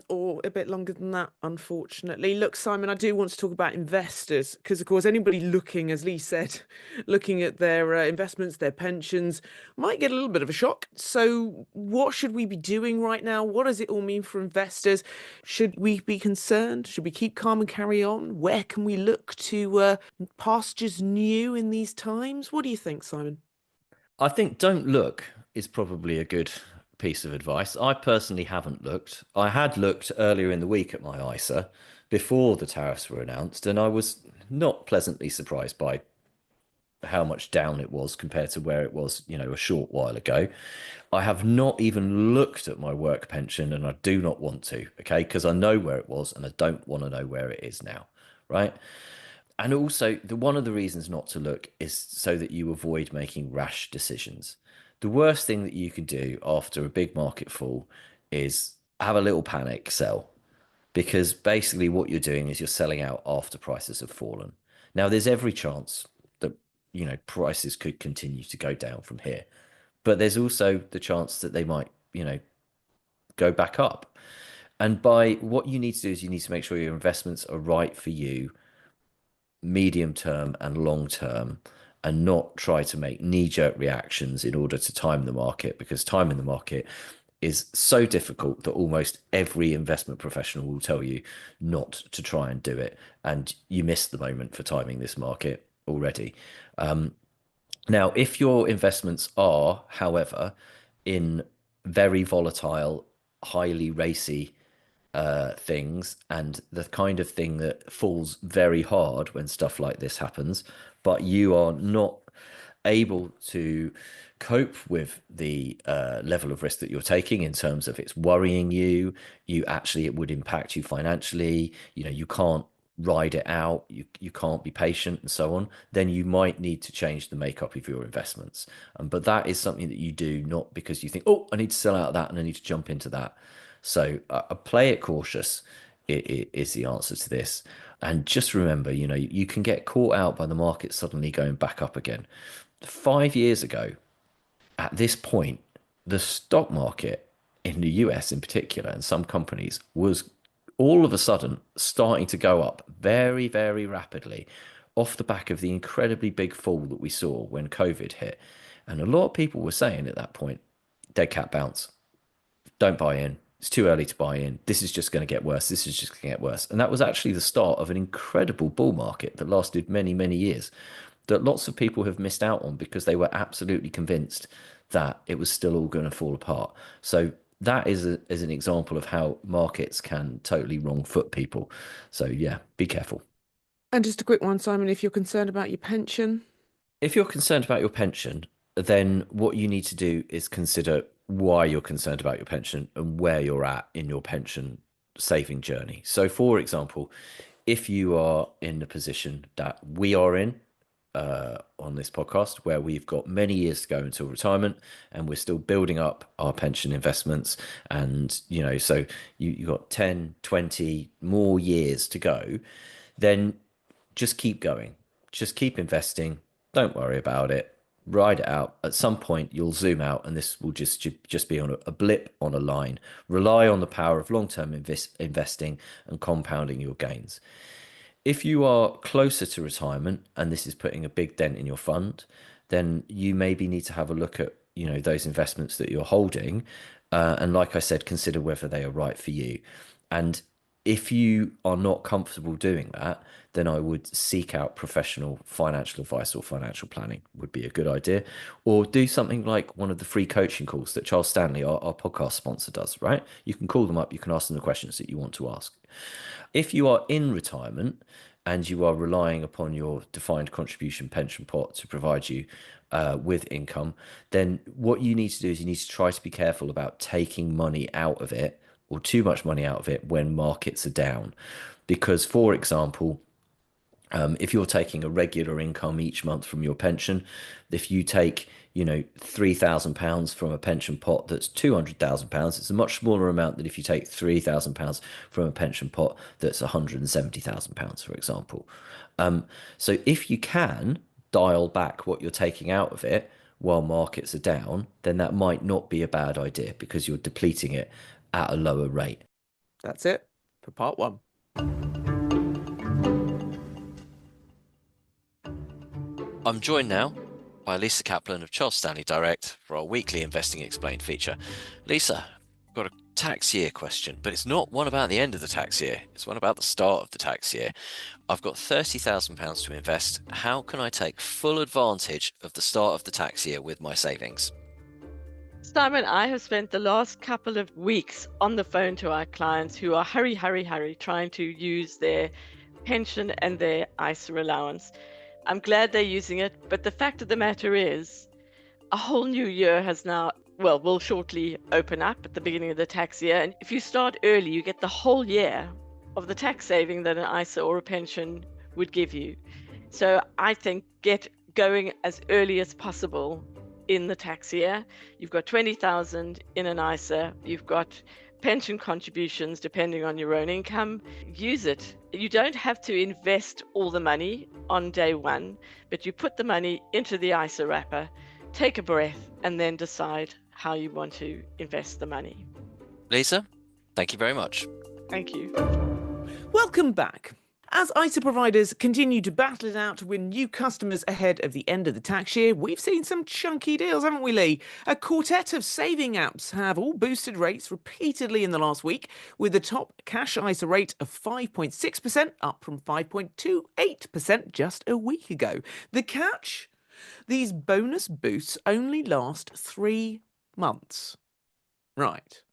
Speaker 1: or a bit longer than that, unfortunately. Look, Simon, I do want to talk about investors because, of course, anybody looking, as Lee said, looking at their investments, their pensions, might get a little bit of a shock. So, what should we be doing right now? What does it all mean for investors? Should we be concerned? Should we keep calm and carry on? Where can we look to pastures new in these times? What do you think, Simon?
Speaker 4: I think don't look is probably a good piece of advice. I personally haven't looked. I had looked earlier in the week at my ISA before the tariffs were announced, and I was not pleasantly surprised by how much down it was compared to where it was, you know, a short while ago. I have not even looked at my work pension, and I do not want to, okay, because I know where it was and I don't want to know where it is now, right? And also, the one of the reasons not to look is so that you avoid making rash decisions. The worst thing that you can do after a big market fall is have a little panic sell, because basically what you're doing is you're selling out after prices have fallen. Now, there's every chance that, you know, prices could continue to go down from here, but there's also the chance that they might, you know, go back up. And by what you need to do is you need to make sure your investments are right for you medium term and long term, and not try to make knee jerk reactions in order to time the market, because timing the market is so difficult that almost every investment professional will tell you not to try and do it. And you missed the moment for timing this market already. Now, if your investments are, however, in very volatile, highly racy things, and the kind of thing that falls very hard when stuff like this happens, but you are not able to cope with the level of risk that you're taking in terms of it's worrying you, it would impact you financially, you know, you can't ride it out, you can't be patient and so on, then you might need to change the makeup of your investments. But that is something that you do not because you think, oh, I need to sell out of that and I need to jump into that. So play it cautious is the answer to this. And just remember, you know, you can get caught out by the market suddenly going back up again. 5 years ago, at this point, the stock market in the US in particular, and some companies, was all of a sudden starting to go up very, very rapidly off the back of the incredibly big fall that we saw when COVID hit. And a lot of people were saying at that point, dead cat bounce, don't buy in. It's too early to buy in. This is just going to get worse. This is just going to get worse. And that was actually the start of an incredible bull market that lasted many, many years, that lots of people have missed out on because they were absolutely convinced that it was still all going to fall apart. So that is an example of how markets can totally wrong foot people. So yeah, be careful.
Speaker 1: And just a quick one, Simon, if you're concerned about your pension.
Speaker 4: If you're concerned about your pension, then what you need to do is consider why you're concerned about your pension and where you're at in your pension saving journey. So, for example, if you are in the position that we are in on this podcast, where we've got many years to go until retirement and we're still building up our pension investments, and so you got 10, 20 more years to go, then just keep going. Just keep investing. Don't worry about it. Ride it out. At some point, you'll zoom out, and this will just be on a blip on a line. Rely on the power of long-term investing and compounding your gains. If you are closer to retirement and this is putting a big dent in your fund, then you maybe need to have a look at those investments that you're holding, and like I said, consider whether they are right for you. And if you are not comfortable doing that, then I would seek out professional financial advice, or financial planning would be a good idea. Or do something like one of the free coaching calls that Charles Stanley, our podcast sponsor, does, right? You can call them up, you can ask them the questions that you want to ask. If you are in retirement and you are relying upon your defined contribution pension pot to provide you with income, then what you need to do is you need to try to be careful about taking money out of it, or too much money out of it, when markets are down. Because, for example, if you're taking a regular income each month from your pension, if you take, £3,000 from a pension pot that's £200,000, it's a much smaller amount than if you take £3,000 from a pension pot that's £170,000, for example. So if you can dial back what you're taking out of it while markets are down, then that might not be a bad idea, because you're depleting it at a lower rate.
Speaker 1: That's it for part one.
Speaker 5: I'm joined now by Lisa Kaplan of Charles Stanley Direct for our weekly Investing Explained feature. Lisa, I've got a tax year question, but it's not one about the end of the tax year. It's one about the start of the tax year. I've got £30,000 to invest. How can I take full advantage of the start of the tax year with my savings?
Speaker 6: Simon, I have spent the last couple of weeks on the phone to our clients who are hurry, trying to use their pension and their ISA allowance. I'm glad they're using it, but the fact of the matter is, a whole new year has now, will shortly open up at the beginning of the tax year. And if you start early, you get the whole year of the tax saving that an ISA or a pension would give you. So I think get going as early as possible in the tax year. You've got 20,000 in an ISA, you've got pension contributions depending on your own income. Use it. You don't have to invest all the money on day one, but you put the money into the ISA wrapper, take a breath, and then decide how you want to invest the money.
Speaker 5: Lisa, thank you very much.
Speaker 6: Thank you.
Speaker 1: Welcome back. As ISA providers continue to battle it out to win new customers ahead of the end of the tax year, we've seen some chunky deals, haven't we, Lee? A quartet of saving apps have all boosted rates repeatedly in the last week, with the top cash ISA rate of 5.6%, up from 5.28% just a week ago. The catch? These bonus boosts only last 3 months. Right.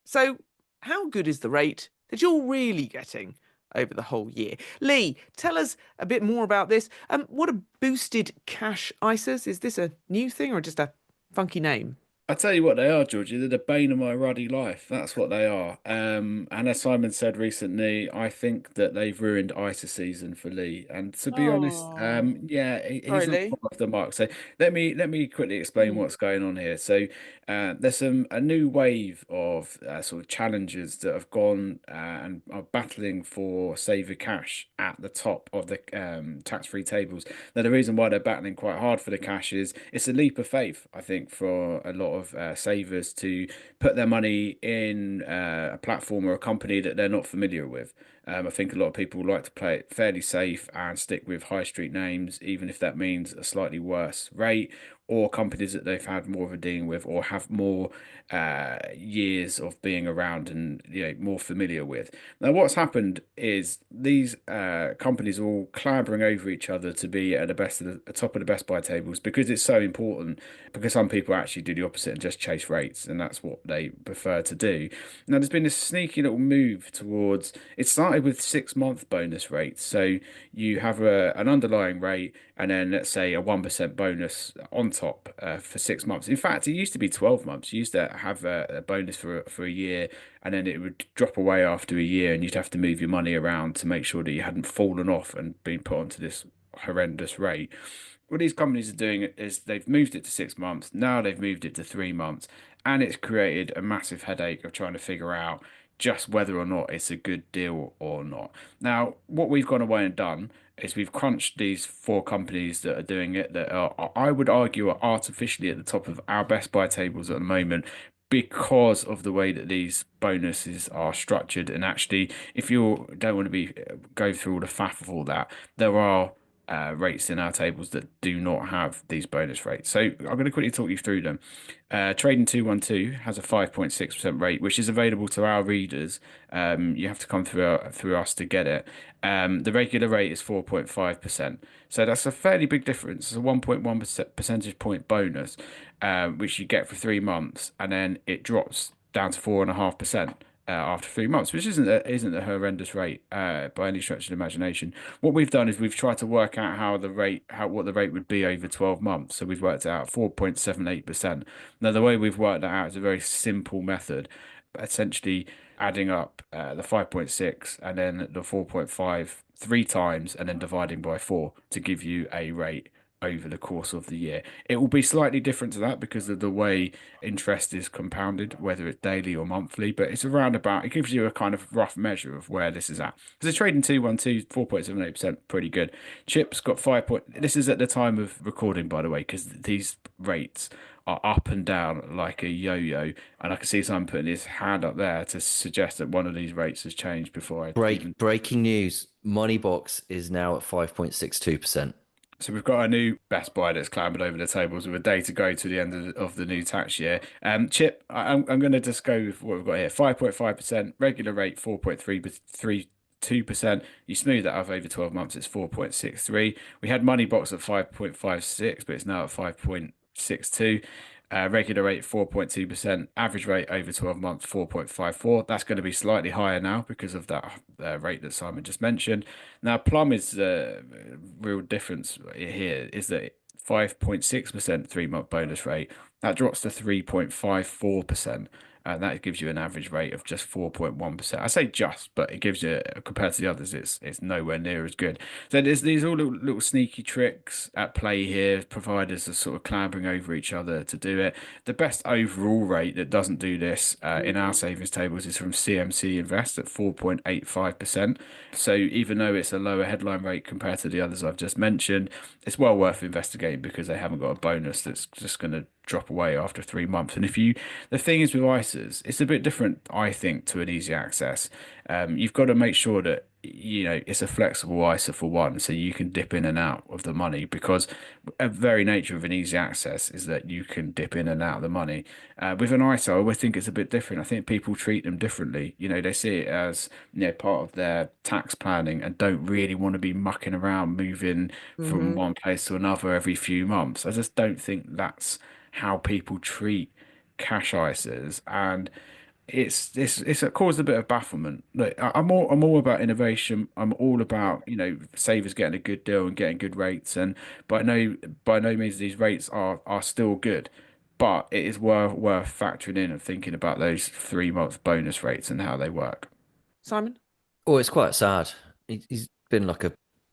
Speaker 1: So, how good is the rate that you're really getting over the whole year? Lee, tell us a bit more about this. What are boosted cash ISAs? Is this a new thing or just a funky name?
Speaker 3: I tell you what they are, Georgie. They're the bane of my ruddy life. That's what they are. And as Simon said recently, I think that they've ruined ISA season for Lee. And to be honest, yeah, he's not
Speaker 1: Lee.
Speaker 3: far off the mark. So let me quickly explain what's going on here. So there's a new wave of sort of challengers that have gone and are battling for saver cash at the top of the tax-free tables. Now, the reason why they're battling quite hard for the cash is it's a leap of faith, I think, for a lot of savers to put their money in a platform or a company that they're not familiar with. I think a lot of people like to play it fairly safe and stick with high street names, even if that means a slightly worse rate, or companies that they've had more of a dealing with or have more years of being around and more familiar with. Now, what's happened is these companies are all clambering over each other to be at the top of the best buy tables, because it's so important. Because some people actually do the opposite and just chase rates, and that's what they prefer to do. Now, there's been this sneaky little move towards. It started started with 6-month bonus rates. So you have an underlying rate and then let's say a 1% bonus on top for 6 months. In fact, it used to be 12 months. You used to have a bonus for a year and then it would drop away after a year and you'd have to move your money around to make sure that you hadn't fallen off and been put onto this horrendous rate. What these companies are doing is they've moved it to 6 months. Now they've moved it to 3 months, and it's created a massive headache of trying to figure out just whether or not it's a good deal or not. Now, what we've gone away and done is we've crunched these 4 companies that are doing it that are, I would argue, are artificially at the top of our best buy tables at the moment because of the way that these bonuses are structured. And actually, if you don't want to be go through all the faff of all that, there are rates in our tables that do not have these bonus rates. So I'm going to quickly talk you through them. Trading 212 has a 5.6% rate, which is available to our readers. You have to come through us to get it. The regular rate is 4.5%. So that's a fairly big difference. It's a 1.1 percentage point bonus, which you get for 3 months, and then it drops down to 4.5%. After 3 months, which isn't a horrendous rate by any stretch of the imagination. What we've done is we've tried to work out what the rate would be over 12 months. So we've worked it out 4.78%. Now the way we've worked that out is a very simple method, essentially adding up the 5.6 and then the 4.5 3 times and then dividing by 4 to give you a rate over the course of the year. It will be slightly different to that because of the way interest is compounded, whether it's daily or monthly, but it's around about, it gives you a kind of rough measure of where this is at. Because the trading 212, 4.78%, pretty good. Chip's got 5 point, this is at the time of recording, by the way, because these rates are up and down like a yo-yo, and I can see someone putting his hand up there to suggest that one of these rates has changed before
Speaker 4: Breaking news, Moneybox is now at 5.62%.
Speaker 3: So we've got a new best buy that's clambered over the tables with a day to go to the end of the new tax year. Chip, I'm going to just go with what we've got here. 5.5%, regular rate 4.32%. You smooth that up over 12 months, it's 4.63. We had Moneybox at 5.56, but it's now at 5.62. Regular rate 4.2%, average rate over 12 months 4.54. That's going to be slightly higher now because of that rate that Simon just mentioned. Now, Plum is the real difference here is that 5.6% 3-month bonus rate that drops to 3.54%. And that gives you an average rate of just 4.1%. I say just, but it gives you, compared to the others, it's nowhere near as good. So there's these all little sneaky tricks at play here. Providers are sort of clambering over each other to do it. The best overall rate that doesn't do this in our savings tables is from CMC Invest at 4.85%. So even though it's a lower headline rate compared to the others I've just mentioned, it's well worth investigating because they haven't got a bonus that's just going to drop away after 3 months. And the thing is with ISAs, it's a bit different, I think, to an easy access. You've got to make sure that it's a flexible ISA for one, so you can dip in and out of the money because a very nature of an easy access is that you can dip in and out of the money. With an ISA, I always think it's a bit different. I think people treat them differently. They see it as part of their tax planning and don't really want to be mucking around moving from one place to another every few months. I just don't think that's how people treat cash ISAs, and it's caused a bit of bafflement. Look, I'm all about innovation. I'm all about savers getting a good deal and getting good rates, and by no means these rates are still good, but it is worth factoring in and thinking about those 3-month bonus rates and how they work.
Speaker 1: Simon?
Speaker 4: Oh, it's quite sad. He's been like a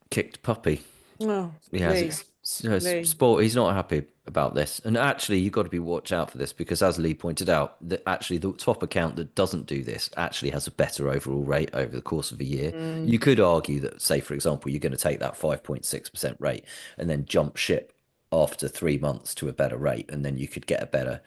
Speaker 4: kicked puppy.
Speaker 1: Oh,
Speaker 4: He has.
Speaker 1: Lee.
Speaker 4: Sport. He's not happy about this, and actually, you've got to be watch out for this because, as Lee pointed out, that actually the top account that doesn't do this actually has a better overall rate over the course of a year. You could argue that, say, for example, you're going to take that 5.6% rate and then jump ship after 3 months to a better rate, and then you could get a better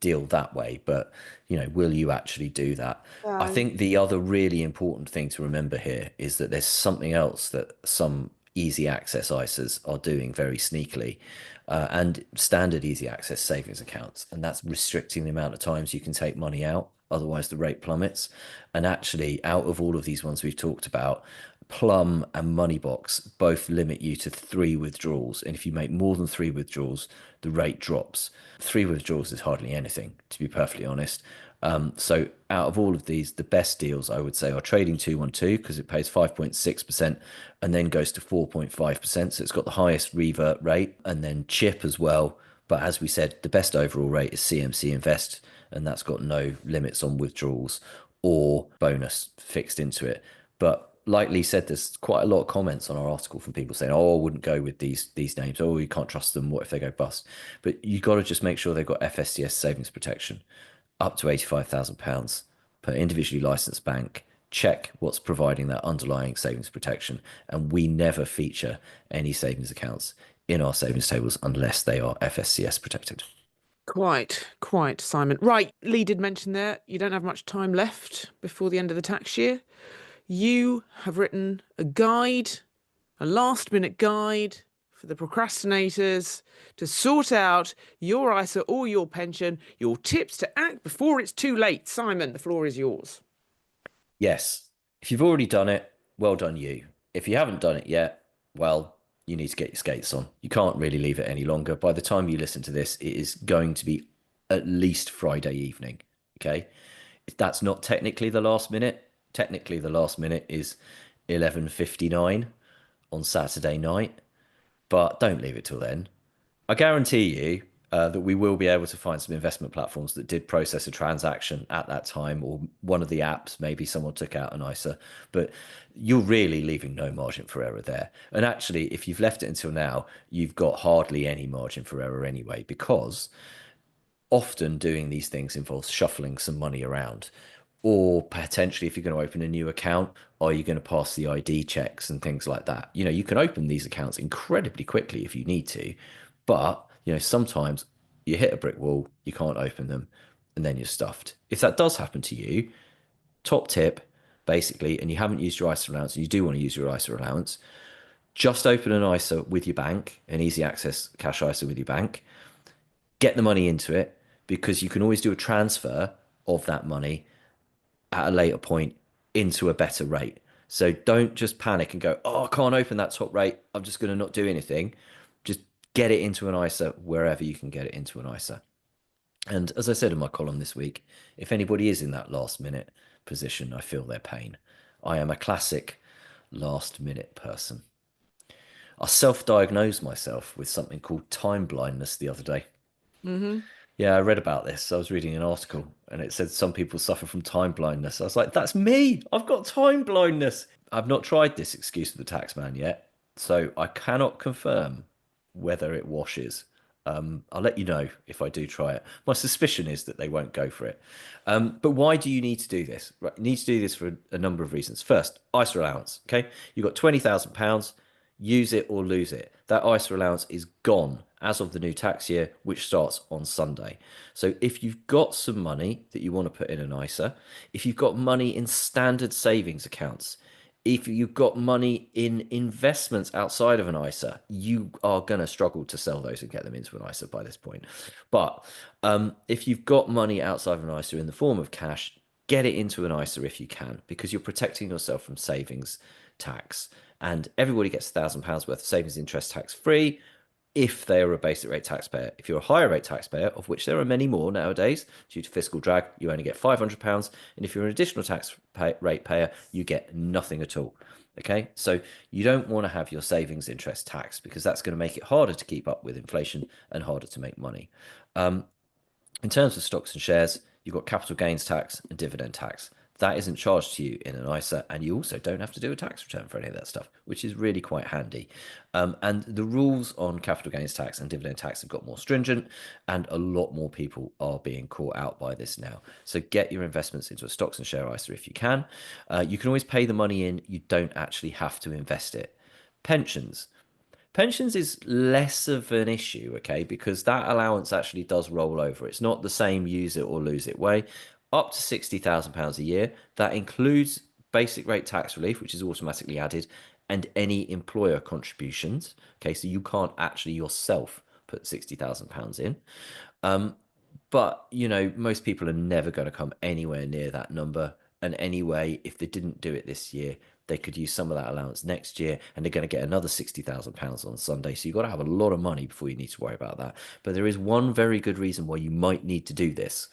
Speaker 4: deal that way. But will you actually do that? I think the other really important thing to remember here is that there's something else that some easy access ISAs are doing very sneakily, and standard easy access savings accounts, and that's restricting the amount of times you can take money out, otherwise the rate plummets. And actually, out of all of these ones we've talked about, Plum and Moneybox both limit you to 3 withdrawals, and if you make more than 3 withdrawals, the rate drops. 3 withdrawals is hardly anything, to be perfectly honest. So out of all of these, the best deals I would say are trading 212 because it pays 5.6% and then goes to 4.5%. So it's got the highest revert rate, and then chip as well. But as we said, the best overall rate is CMC Invest, and that's got no limits on withdrawals or bonus fixed into it. But like Lee said, there's quite a lot of comments on our article from people saying, "Oh, I wouldn't go with these names. Oh, you can't trust them. What if they go bust?" But you got to just make sure they've got FSCS savings protection up to £85,000 per individually licensed bank. Check what's providing that underlying savings protection, and we never feature any savings accounts in our savings tables unless they are FSCS protected.
Speaker 1: Quite, Simon. Right, Lee did mention there you don't have much time left before the end of the tax year. You have written a guide, a last-minute guide for the procrastinators to sort out your ISA or your pension, your tips to act before it's too late. Simon, the floor is yours.
Speaker 4: Yes, if you've already done it, well done you. If you haven't done it yet, well, you need to get your skates on. You can't really leave it any longer. By the time you listen to this, it is going to be at least Friday evening. Okay. That's not technically the last minute. Technically, the last minute is 11:59 on Saturday night, but don't leave it till then. I guarantee you that we will be able to find some investment platforms that did process a transaction at that time, or one of the apps, maybe someone took out an ISA, but you're really leaving no margin for error there. And actually, if you've left it until now, you've got hardly any margin for error anyway, because often doing these things involves shuffling some money around. Or potentially, if you're going to open a new account, are you going to pass the ID checks and things like that? You know, you can open these accounts incredibly quickly if you need to, but you know, sometimes you hit a brick wall, you can't open them, and then you're stuffed. If that does happen to you, top tip, basically, and you haven't used your ISA allowance and you do want to use your ISA allowance, just open an ISA with your bank, an easy access cash ISA with your bank, get the money into it, because you can always do a transfer of that money at a later point into a better rate. So don't just panic and go, "Oh, I can't open that top rate. I'm just going to not do anything." Just get it into an ISA wherever you can get it into an ISA. And as I said in my column this week, if anybody is in that last minute position, I feel their pain. I am a classic last minute person. I self-diagnosed myself with something called time blindness the other day. Yeah, I read about this. I was reading an article and it said some people suffer from time blindness. I was like, that's me. I've got time blindness. I've not tried this excuse of the tax man yet, so I cannot confirm whether it washes. I'll let you know if I do try it. My suspicion is that they won't go for it. But why do you need to do this? Right, you need to do this for a number of reasons. First, ISA allowance. Okay, you've got £20,000. Use it or lose it. That ISA allowance is gone as of the new tax year, which starts on Sunday. So if you've got some money that you want to put in an ISA, if you've got money in standard savings accounts, if you've got money in investments outside of an ISA, you are going to struggle to sell those and get them into an ISA by this point. But if you've got money outside of an ISA in the form of cash, get it into an ISA if you can, because you're protecting yourself from savings tax. And everybody gets £1,000 worth of savings interest tax free if they are a basic rate taxpayer. If you're a higher rate taxpayer, of which there are many more nowadays due to fiscal drag, you only get £500. And if you're an additional rate payer, you get nothing at all. Okay, so you don't want to have your savings interest taxed, because that's going to make it harder to keep up with inflation and harder to make money. In terms of stocks and shares, you've got capital gains tax and dividend tax. That isn't charged to you in an ISA, and you also don't have to do a tax return for any of that stuff, which is really quite handy. And the rules on capital gains tax and dividend tax have got more stringent, and a lot more people are being caught out by this now. So get your investments into a stocks and share ISA if you can. You can always pay the money in. You don't actually have to invest it. Pensions. Pensions is less of an issue, okay, because that allowance actually does roll over. It's not the same use it or lose it way. Up to £60,000 a year. That includes basic rate tax relief, which is automatically added, and any employer contributions. Okay, so you can't actually yourself put £60,000 in. But, you know, most people are never going to come anywhere near that number. And anyway, if they didn't do it this year, they could use some of that allowance next year, and they're going to get another £60,000 on Sunday. So you've got to have a lot of money before you need to worry about that. But there is one very good reason why you might need to do this.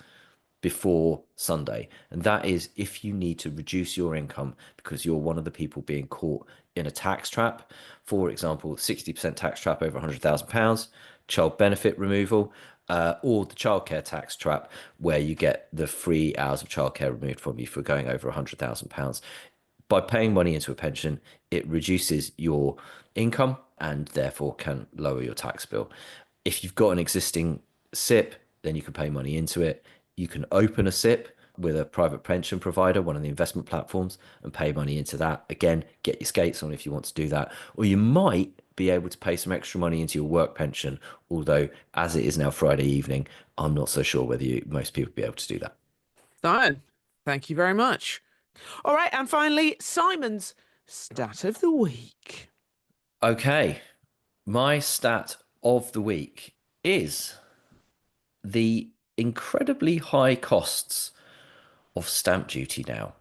Speaker 4: before Sunday. And that is if you need to reduce your income because you're one of the people being caught in a tax trap. For example, 60% tax trap over £100,000, child benefit removal, or the childcare tax trap where you get the 3 hours of childcare removed from you for going over £100,000. By paying money into a pension, it reduces your income and therefore can lower your tax bill. If you've got an existing SIP, then you can pay money into it. You can open a SIP with a private pension provider, one of the investment platforms, and pay money into that. Again, get your skates on if you want to do that. Or you might be able to pay some extra money into your work pension, although as it is now Friday evening, I'm not so sure whether most people will be able to do that.
Speaker 1: Simon, thank you very much. All right, and finally, Simon's stat of the week.
Speaker 4: Okay, my stat of the week is the incredibly high costs of stamp duty now,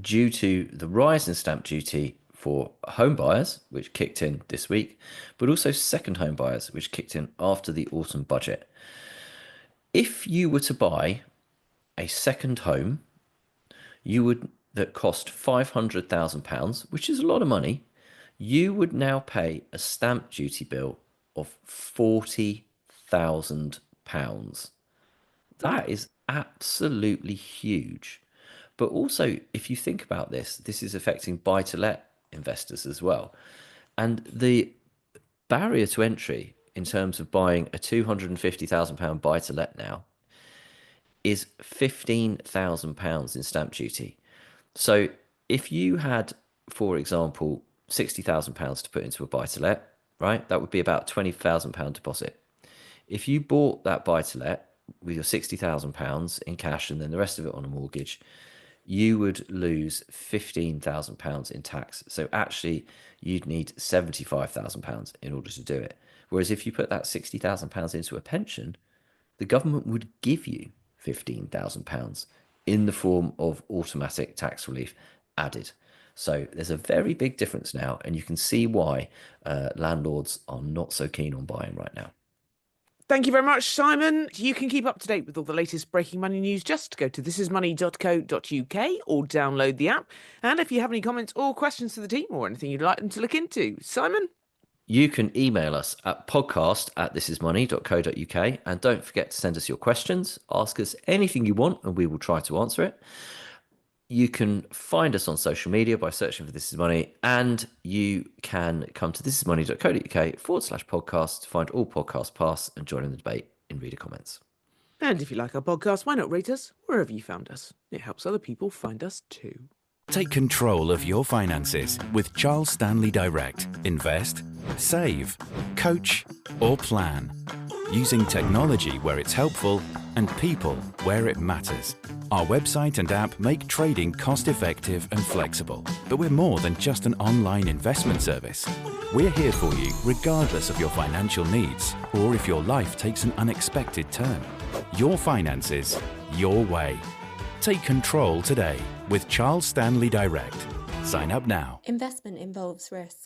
Speaker 4: due to the rise in stamp duty for home buyers, which kicked in this week, but also second home buyers, which kicked in after the autumn budget. If you were to buy a second home, that cost £500,000, which is a lot of money, you would now pay a stamp duty bill of £40,000. That is absolutely huge. But also, if you think about this, this is affecting buy-to-let investors as well. And the barrier to entry in terms of buying a £250,000 buy-to-let now is £15,000 in stamp duty. So if you had, for example, £60,000 to put into a buy-to-let, right, that would be about £20,000 deposit. If you bought that buy-to-let with your £60,000 in cash and then the rest of it on a mortgage, you would lose £15,000 in tax. So actually, you'd need £75,000 in order to do it. Whereas if you put that £60,000 into a pension, the government would give you £15,000 in the form of automatic tax relief added. So there's a very big difference now, and you can see why landlords are not so keen on buying right now.
Speaker 1: Thank you very much, Simon. You can keep up to date with all the latest breaking money news. Just go to thisismoney.co.uk or download the app. And if you have any comments or questions for the team or anything you'd like them to look into, Simon?
Speaker 4: You can email us at podcast@thisismoney.co.uk, and don't forget to send us your questions. Ask us anything you want and we will try to answer it. You can find us on social media by searching for This Is Money, and you can come to thisismoney.co.uk/podcast to find all podcast paths and join in the debate in reader comments.
Speaker 1: And if you like our podcast, why not rate us wherever you found us? It helps other people find us too.
Speaker 2: Take control of your finances with Charles Stanley Direct. Invest, save, coach, or plan. Using technology where it's helpful and people where it matters. Our website and app make trading cost-effective and flexible. But we're more than just an online investment service. We're here for you regardless of your financial needs or if your life takes an unexpected turn. Your finances, your way. Take control today with Charles Stanley Direct. Sign up now.
Speaker 7: Investment involves risk.